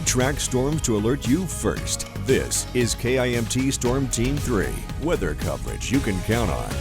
track storms to alert you first. This is KIMT Storm Team 3, weather coverage you can count on.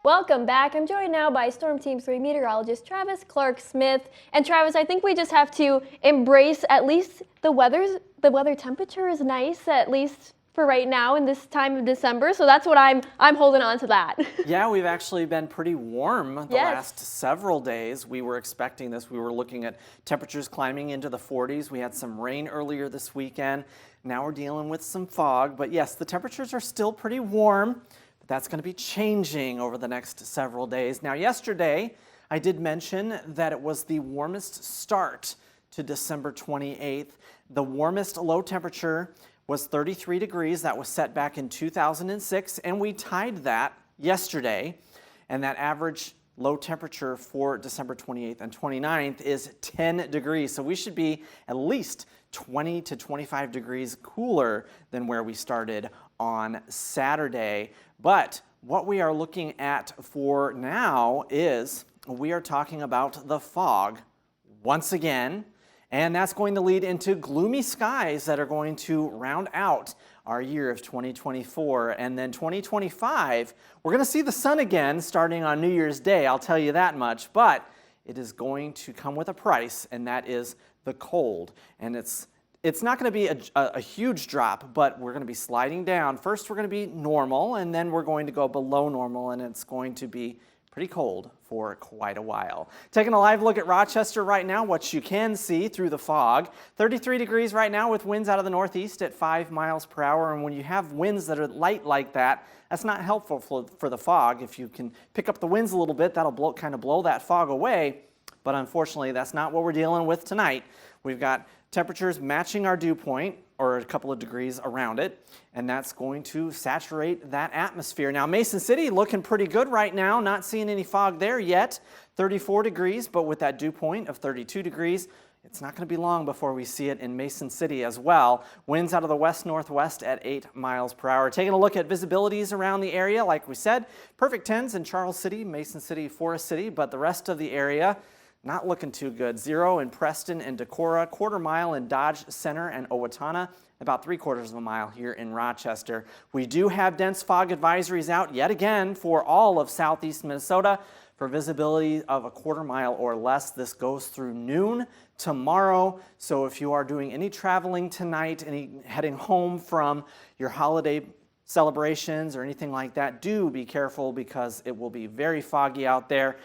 Welcome back. I'm joined now by Storm Team 3 meteorologist Travis Clark-Smith. And Travis, I think we just have to embrace at least the weather temperature is nice, at least for right now in this time of December. So that's what I'm holding on to that. Yeah, we've actually been pretty warm the last several days. We were expecting this. We were looking at temperatures climbing into the 40s. We had some rain earlier this weekend. Now we're dealing with some fog. But yes, the temperatures are still pretty warm. That's going to be changing over the next several days. Now, yesterday, I did mention that it was the warmest start to December 28th. The warmest low temperature was 33 degrees. That was set back in 2006, and we tied that yesterday. And that average low temperature for December 28th and 29th is 10 degrees. So we should be at least 20 to 25 degrees cooler than where we started on Saturday. But what we are looking at for now is we are talking about the fog once again, and that's going to lead into gloomy skies that are going to round out our year of 2024. And then 2025, we're going to see the sun again starting on New Year's Day, I'll tell you that much, but it is going to come with a price, and that is the cold. And it's not going to be a huge drop, but we're going to be sliding down. First, we're going to be normal, and then we're going to go below normal, and it's going to be pretty cold for quite a while. Taking a live look at Rochester right now, what you can see through the fog. 33 degrees right now with winds out of the northeast at 5 miles per hour, and when you have winds that are light like that, that's not helpful for the fog. If you can pick up the winds a little bit, that'll kind of blow that fog away, but unfortunately, that's not what we're dealing with tonight. We've got temperatures matching our dew point, or a couple of degrees around it, and that's going to saturate that atmosphere. Now, Mason City looking pretty good right now, not seeing any fog there yet. 34 degrees, but with that dew point of 32 degrees, it's not going to be long before we see it in Mason City as well. Winds out of the west-northwest at 8 miles per hour. Taking a look at visibilities around the area, like we said, perfect 10s in Charles City, Mason City, Forest City, but the rest of the area, not looking too good. 0 in Preston and Decorah, quarter mile in Dodge Center and Owatonna, about 3/4 of a mile here in Rochester. We do have dense fog advisories out yet again for all of southeast Minnesota for visibility of a quarter mile or less. This goes through noon tomorrow. So if you are doing any traveling tonight, heading home from your holiday celebrations or anything like that, do be careful because it will be very foggy out there.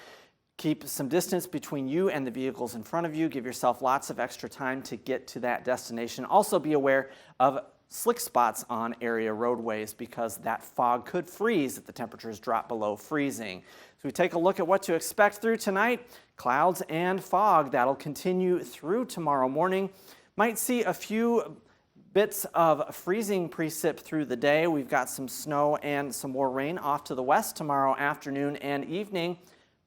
Keep some distance between you and the vehicles in front of you. Give yourself lots of extra time to get to that destination. Also be aware of slick spots on area roadways because that fog could freeze if the temperatures drop below freezing. So we take a look at what to expect through tonight. Clouds and fog, that'll continue through tomorrow morning. Might see a few bits of freezing precip through the day. We've got some snow and some more rain off to the west tomorrow afternoon and evening.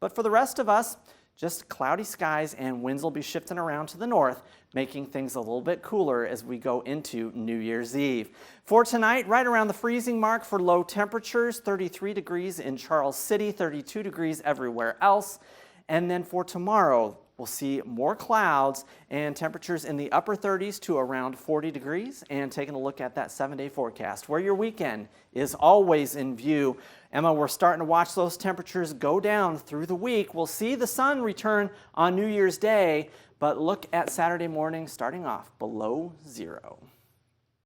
But for the rest of us, just cloudy skies and winds will be shifting around to the north, making things a little bit cooler as we go into New Year's Eve. For tonight, right around the freezing mark for low temperatures, 33 degrees in Charles City, 32 degrees everywhere else. And then for tomorrow, we'll see more clouds and temperatures in the upper 30s to around 40 degrees. And taking a look at that 7-day forecast, where your weekend is always in view. Emma, we're starting to watch those temperatures go down through the week. We'll see the sun return on New Year's Day, but look at Saturday morning starting off below 0.